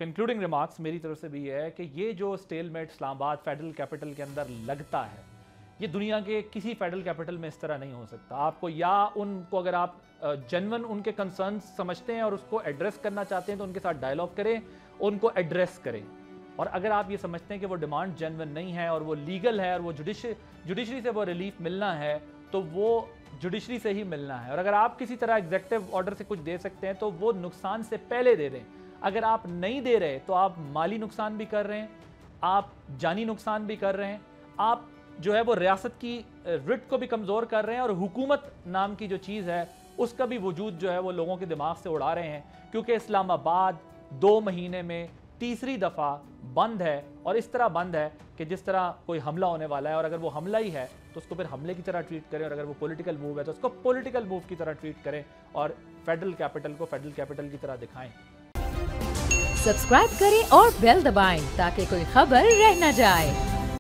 Concluding remarks मेरी तरफ से भी है कि ये जो स्टेलमेट इस्लामाबाद फेडरल कैपिटल के अंदर लगता है, ये दुनिया के किसी फेडरल कैपिटल में इस तरह नहीं हो सकता। आपको या उनको अगर आप जेन्युइन उनके कंसर्न्स समझते हैं और उसको एड्रेस करना चाहते हैं तो उनके साथ डायलॉग करें, उनको एड्रेस करें। और अगर आप ये समझते हैं कि वो डिमांड जेन्युइन नहीं है और वो लीगल है और वो जुडिशरी से वो रिलीफ मिलना है तो वो जुडिशरी से ही मिलना है। और अगर आप किसी तरह एग्जीक्यूटिव ऑर्डर से कुछ दे सकते हैं तो वो नुकसान से पहले दे दें। अगर आप नहीं दे रहे तो आप माली नुकसान भी कर रहे हैं, आप जानी नुकसान भी कर रहे हैं, आप जो है वो रियासत की रिट को भी कमज़ोर कर रहे हैं और हुकूमत नाम की जो चीज़ है उसका भी वजूद जो है वो लोगों के दिमाग से उड़ा रहे हैं। क्योंकि इस्लामाबाद 2 महीने में तीसरी दफ़ा बंद है और इस तरह बंद है कि जिस तरह कोई हमला होने वाला है। और अगर वो हमला ही है तो उसको फिर हमले की तरह ट्रीट करें और अगर वो पॉलिटिकल मूव है तो उसको पॉलिटिकल मूव की तरह ट्रीट करें और फेडरल कैपिटल को फेडरल कैपिटल की तरह दिखाएं। सब्सक्राइब करें और बेल दबाएं ताकि कोई खबर रह न जाए।